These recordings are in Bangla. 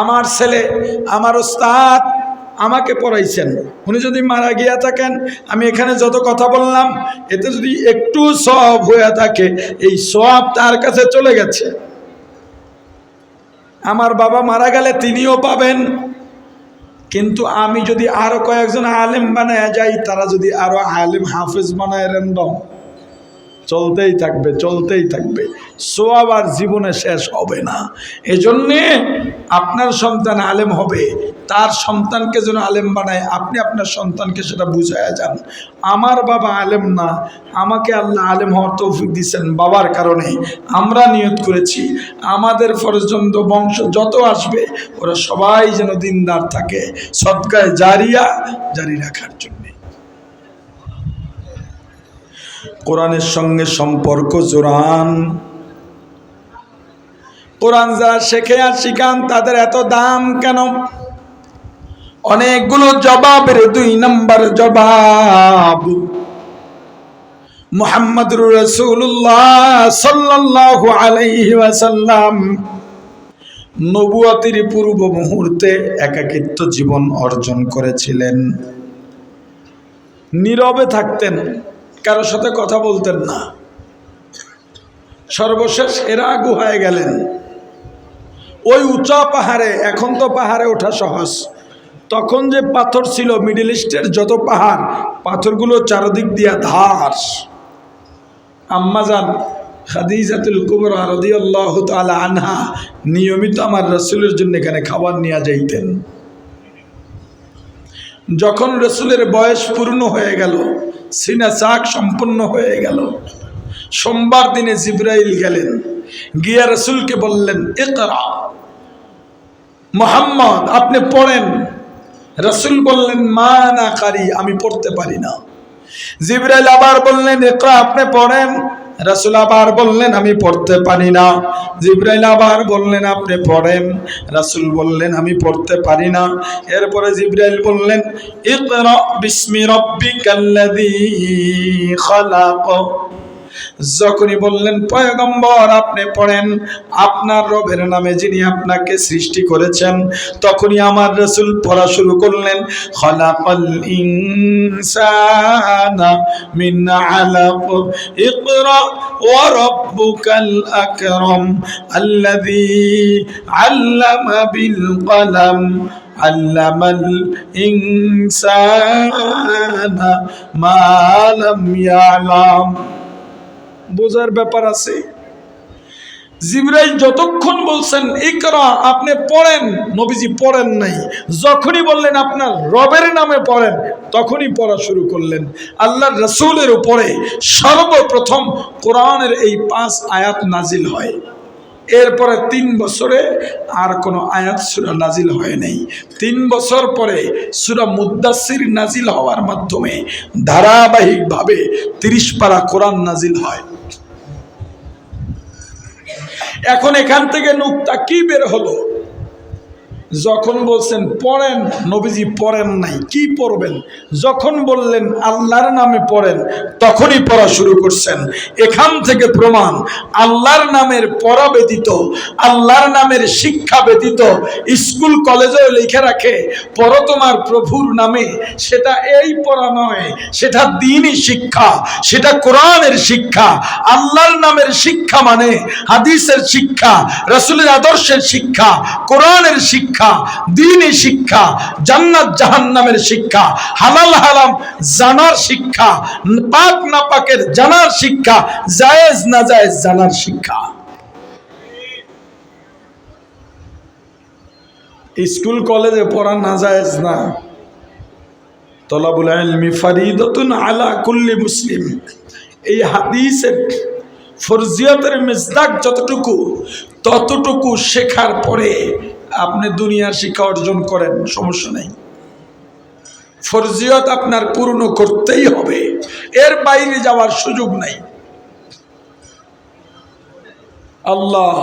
আমার ছেলে, আমার ওস্তাদ আমাকে পড়াইছেন, উনি যদি মারা গিয়া থাকেন, আমি এখানে যত কথা বললাম এতে যদি একটু সওয়াব হয়ে থাকে, এই সওয়াব তার কাছে চলে গেছে। আমার বাবা মারা গেলে তিনিও পাবেন, কিন্তু আমি যদি আরো কয়েকজন আলেম বানায় যাই, তারা যদি আরো আলেম হাফেজ বানায়, র্যান্ডম চলতেই থাকবে, চলতেই থাকবে, সওয়াব আর জীবনে শেষ হবে না। এজন্যে আপনার সন্তান আলেম হবে, তার সন্তানকে যেন আলেম বানায়, আপনি আপনার সন্তানকে সেটা বুঝায়া যান। আমার বাবা আলেম না, আমাকে আল্লাহ আলেম হওয়ার তৌফিক দিচ্ছেন বাবার কারণে। আমরা নিয়ত করেছি আমাদের পর্যন্ত বংশ যত আসবে ওরা সবাই যেন দিনদার থাকে, সদকায়ে জারিয়া জারি রাখার জন্য। কোরআনের সঙ্গে সম্পর্ক জোরান। কোরআন যারা শেখে আর শিখান তাদের এত দাম কেন? অনেকগুলো জবাবের 2 নম্বর জবাব, মুহাম্মদুর রাসূলুল্লাহ সাল্লাল্লাহু আলাইহি ওয়াসাল্লাম নবুয়তের পূর্ব মুহূর্তে একাকিত্ব জীবন অর্জন করেছিলেন। নীরবে থাকতেন, কারোর সাথে কথা বলতেন না। সর্বশেষ হেরা গুহায় গেলেন, ওই উঁচা পাহাড়ে। এখন তো পাহাড়ে ওঠা সহজ, তখন যে পাথর ছিল, মিডল ইস্টের যত পাহাড়, পাথরগুলো চারদিক দিয়া ধার। আম্মাজান খাদিজাতুল কুবরা রাদিয়াল্লাহু তাআলা আনহা নিয়মিত আমার রাসূলের জন্য এখানে খাবার নিয়ে যাইতেন। যখন রাসূলের বয়স পূর্ণ হয়ে গেল, সিনা চাক সম্পন্ন হয়ে গেল, সোমবার দিনে জিবরাইল গেলেন, গিয়া রাসূলকে বললেন, ইকরা মুহাম্মদ, আপনি পড়েন। রাসূল বললেন, মা না কারি, আমি পড়তে পারি না। জিবরাইল আবার বললেন, ইকরা, আপনি পড়েন। রাসূল আবার বললেন, আমি পড়তে পারি না। জিবরাইল আবার বললেন, আপনি পড়েন। রাসূল বললেন, আমি পড়তে পারি না। এরপরে জিবরাইল বললেন, ইকরা বিসমি রাব্বিকাল্লাযী খালাক। যখনই বললেন, পয়গম্বর আপনি পড়েন, আপনার রবের নামে যিনি আপনাকে সৃষ্টি করেছেন, তখনই আমার রাসূল পড়া শুরু করলেন, খালাকাল ইনসানা মিন আলাক, ইকরা ওয়া রাব্বুকাল আকরাম আল্লাযী আল্লামা বিল কলম আল্লামাল ইনসানা মা লাম ইয়ালাম। বোঝার ব্যাপার আছে। জিবরাইল যতক্ষণ বলছেন ইকরা, আপনি পড়েন, নবীজি পড়েন নাই। যখনই বললেন আপনার রবের নামে পড়েন, তখনই পড়া শুরু করলেন। আল্লাহর রাসূলের উপরে সর্বপ্রথম কোরআনের এই 5 আয়াত নাজিল হয়। এরপরে 3 বছরে আর কোনো আয়াত সূরা নাজিল হয় নাই। 3 বছর পরে সূরা মুদ্দাসসির নাজিল হওয়ার মাধ্যমে ধারাবাহিকভাবে 30 পারা কোরআন নাজিল হয়। এখন এখান থেকে নুকতা কি বের হলো? যখন বলছেন পড়েন, নবীজি পড়েন নাই। কি পড়বেন? যখন বললেন আল্লাহর নামে পড়েন, তখনই পড়া শুরু করছেন। এখান থেকে প্রমাণ, আল্লাহর নামের পড়া ব্যতীত, আল্লাহর নামের শিক্ষা ব্যতীত স্কুল কলেজেও লিখে রাখে পড়ো তোমার প্রভুর নামে, সেটা এই পড়া নয়, সেটা দ্বীনি শিক্ষা, সেটা কোরআনের শিক্ষা। আল্লাহর নামের শিক্ষা মানে হাদিসের শিক্ষা, রাসূলের আদর্শের শিক্ষা, কোরআনের শিক্ষা, দ্বীনি শিক্ষা, জান্নাত জাহান্নামের শিক্ষা, হালাল হারাম জানার শিক্ষা, পাক না পাকের জানার শিক্ষা, জায়েজ না জায়েজ জানার শিক্ষা। স্কুল কলেজে পড়া না জায়েজ না। তলাবুল ইলমি ফরিদাতুন আলা কুল্লি মুসলিম, এই হাদিসের ফরজিয়তের মিজদাক যতটুকু, ততটুকু শেখার পরে আপনি দুনিয়ার শিক্ষা অর্জন করেন, সমস্যা নেই। ফরজিয়ত আপনার পূর্ণ করতেই হবে, এর বাইরে যাওয়ার সুযোগ নাই। আল্লাহ,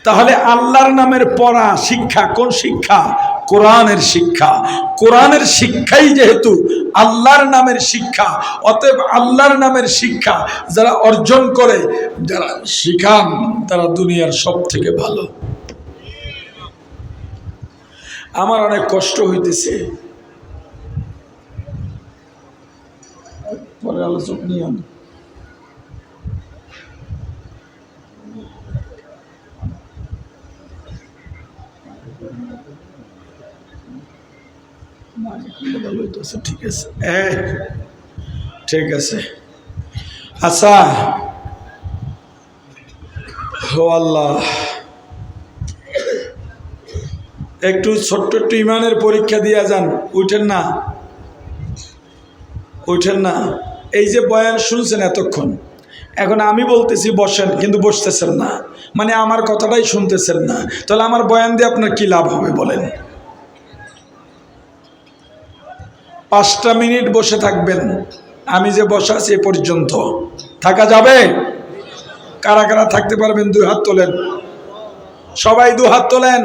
তাহলে আল্লাহর নামের পড়া শিক্ষা, কোন শিক্ষা? কোরআনের শিক্ষা। কোরআনের শিক্ষাই যেহেতু আল্লাহর নামের শিক্ষা, অতএব আল্লাহর নামের শিক্ষা যারা অর্জন করে, যারা শিখান, তারা দুনিয়ার সব থেকে ভালো। আমার অনেক কষ্ট হইতেছে। পরে আলোচনা নিয়ে ঠিক আছে, ঠিক আছে। আচ্ছা, ও আল্লাহ, একটু ছোট্ট একটু ইমানের পরীক্ষা দিয়া যান। উঠেন না, উঠেন না। এই যে বয়ান শুনছেন এতক্ষণ, এখন আমি বলতেছি বসেন, কিন্তু বসতেছেন না, মানে আমার কথাটাই শুনতেছেন না। তাহলে আমার বয়ান দিয়ে আপনার কি লাভ হবে বলেন? 5টা মিনিট বসে থাকবেন, আমি যে বসা আছি এ পর্যন্ত থাকা যাবে? কারা কারা থাকতে পারবেন 2 হাত তোলেন, সবাই 2 হাত তোলেন,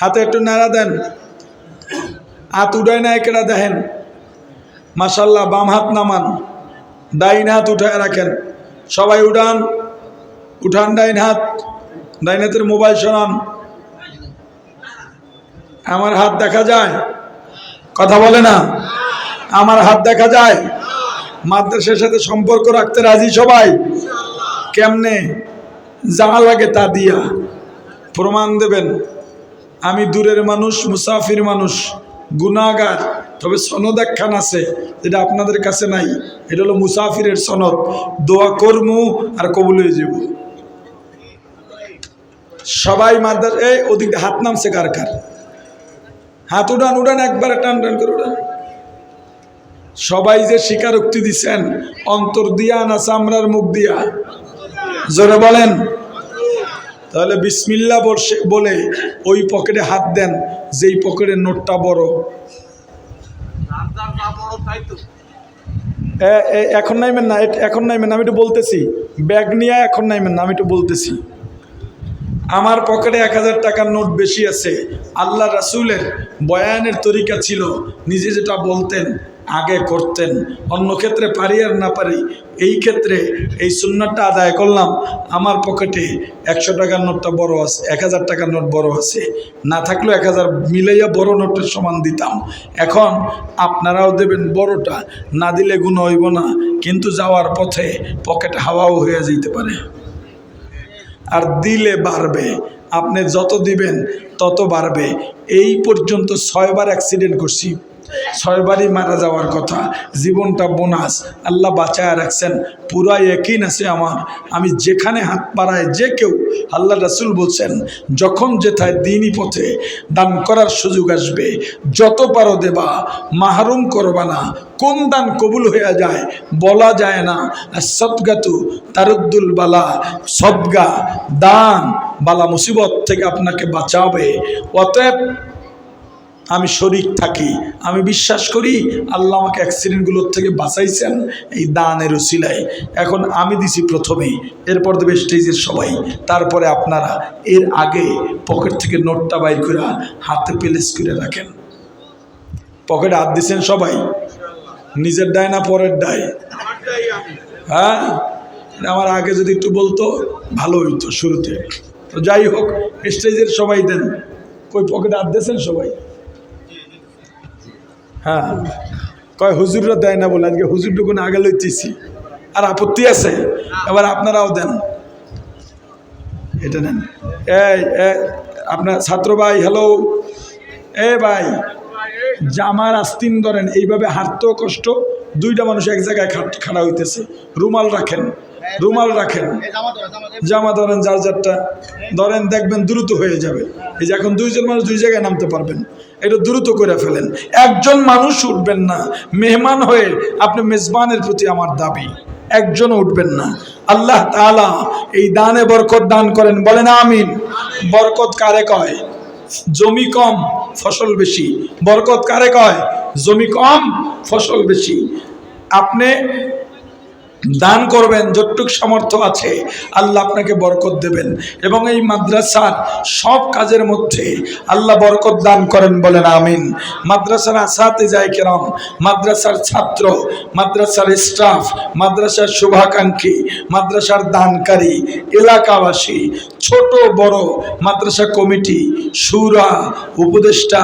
হাতে একটু নাড়া দেন। হাত উঠায় না একেরা দেখেন, মাশাল্লাহ। বাম হাত নামান, ডাইন হাত উঠায় রাখেন, সবাই উঠান, উঠান ডাইন হাত, ডাইন হাতের মোবাইল সরান। আমার হাত দেখা যায়? কথা বলে না, আমার হাত দেখা যায়? মাদ্রাসার সাথে সম্পর্ক রাখতে রাজি সবাই? কেমনে? যা লাগে তা দিয়া প্রমাণ দেবেন। আমি দূরের মানুষ, মুসাফির মানুষ, গুনাহগার, তবে সনদ একখান আছে যেটা আপনাদের কাছে নাই। এটা হলো মুসাফিরের সনদ। দোয়া করমু আর কবুল হয়ে যাব। সবাই মাদ্রাসা, এই ওদিক হাত নামছে কার কার? হাত উঠান, উঠান, একবারে টান টান করে উঠান। সবাই যে স্বীকারোক্তি দিচ্ছেন অন্তর দিয়া না চামড়ার মুখ দিয়া? জোরে বলেন। তাহলে বিসমিল্লাহ বলে ওই পকেটে হাত দেন যেই পকেটের নোটটা বড়। এখন নাইবেন না, এখন নাইবেন না, আমি একটু বলতেছি। ব্যাগ নিয়ে এখন নাইবেন না, আমি একটু বলতেছি। আমার পকেটে 1000 টাকার নোট বেশি আছে। আল্লাহ রাসূলের বয়ানের তরিকা ছিল, নিজে যেটা বলতেন আগে করতেন। অন্য ক্ষেত্রে পারি আর না পারি, এই ক্ষেত্রে এই সুন্নাতটা আদায় করলাম। আমার পকেটে 100 টাকার নোটটা বড় আছে, 1000 টাকার নোট বড় আছে। না থাকলেও 1000 মিলাইয়া বড় নোটের সমান দিতাম। এখন আপনারাও দেবেন বড়টা, না দিলে গুণ হইব না, কিন্তু যাওয়ার পথে পকেট হাওয়াও হয়ে যেতে পারে। আর দিলে বাড়বে, আপনি যত দিবেন তত বাড়বে। এই পর্যন্ত 6 বার অ্যাক্সিডেন্ট করছি, 6 বারই মারা যাওয়ার কথা। জীবনটা বোনাস, আল্লাহ বাঁচায় রাখছেন। পুরা ইয়াকিন আছে আমার, আমি যেখানে হাত বাড়ায় যে কেউ, আল্লাহ রাসূল বলছেন যখন যেথায় দ্বীনি পথে দান করার সুযোগ আসবে, যত পারো দেবা, মাহরুম করবা না। কোন দান কবুল হয়ে যায় বলা যায় না। আর সদগাতু তারুদ্দুল বালা, সদগা দান বালা মুসিবত থেকে আপনাকে বাঁচাবে। অতএব আমি শরীক থাকি, আমি বিশ্বাস করি আল্লাহ আমাকে অ্যাক্সিডেন্টগুলোর থেকে বাঁচাইছেন এই দানের উসিলায়। এখন আমি দিছি প্রথমেই, এরপর দেবে স্টেজের সবাই, তারপরে আপনারা। এর আগে পকেট থেকে নোটটা বাইর করে হাতে প্লেস করে রাখেন। পকেটে হাত দিচ্ছেন সবাই? নিজের দায় না পরের দায়? হ্যাঁ, আমার আগে যদি একটু বলতো ভালো হইতো শুরুতে। তো যাই হোক, স্টেজের সবাই দেন। কই পকেটে হাত দিয়েছেন সবাই? হ্যাঁ, কয় হুজুররা দেয় না বলে, আজকে হুজুরটুকুন আগে লইতেছি। আর আপত্তি আছে? এবার আপনারাও দেন, এটা নেন। এই আপনার ছাত্র ভাই, হ্যালো, ভাই জামার আস্তিন ধরেন, এইভাবে হাঁটতেও কষ্ট। 2টা মানুষ এক জায়গায় খাড়া হইতেছে। রুমাল রাখেন, রুমাল রাখেন, জামা ধরেন, যার যারটা ধরেন, দেখবেন দ্রুত হয়ে যাবে। এই যে এখন 2 জন মানুষ 2 জায়গায় নামতে পারবেন, এটা দ্রুত করে ফেলেন। একজন মানুষ উঠবেন না, মেহমান হয়ে আপনি মেজবানের প্রতি আমার দাবি, একজনও উঠবেন না। আল্লাহ তাআলা এই দানে বরকত দান করেন, বলেন আমিন। বরকত কারে কয়? জমি কম ফসল বেশি। বরকত কারে কয়? জমি কম ফসল বেশি। আপনি দান করবেন, যতটুক সামর্থ্য আছে আল্লাহ আপনাকে বরকত দেবেন এবং এই মাদ্রাসার সব কাজের মধ্যে আল্লাহ বরকত দান করেন, বলেন আমিন। মাদ্রাসার আসাতিজায়ে কেরাম, মাদ্রাসার ছাত্র, মাদ্রাসার স্টাফ, মাদ্রাসার শুভাকাঙ্ক্ষী, মাদ্রাসার দানকারী, এলাকাবাসী, ছোট বড়, মাদ্রাসা কমিটি, শুরা, উপদেষ্টা,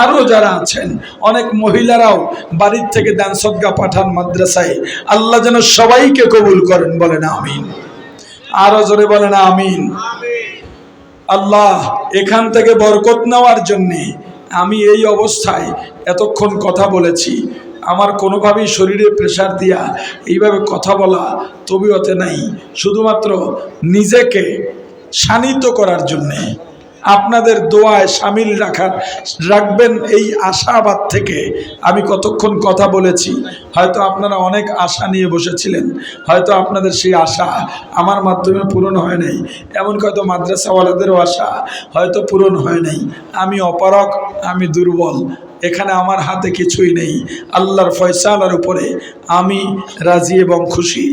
আরও যারা আছেন, অনেক মহিলারাও বাড়ির থেকে দান সদকা পাঠান মাদ্রাসায়, আল্লাহ যেন সবাইকে কবুল করেন, বলেন আমিন। আরো জোরে বলেন আমিন। আল্লাহ এখান থেকে বরকত নেওয়ার জন্যে আমি এই অবস্থায় এতক্ষণ কথা বলেছি, আমার কোনোভাবেই শরীরে প্রেশার দিয়া এইভাবে কথা বলা তবিয়তে নাই, শুধুমাত্র নিজেকে শানিত করার জন্যে, আপনাদের দোয়ায় সামিল রাখবেন এই আশাবাদ থেকে আমি কতক্ষণ কথা বলেছি। হয়তো আপনারা অনেক আশা নিয়ে বসেছিলেন, হয়তো আপনাদের সেই আশা আমার মাধ্যমে পূরণ হয় নাই, এমনকি হয়তো মাদ্রাসাওয়ালাদেরও আশা হয়তো পূরণ হয় নাই। আমি অপারগ, আমি দুর্বল, এখানে আমার হাতে কিছুই নেই, আল্লাহর ফয়সালার উপরে আমি রাজি এবং খুশি।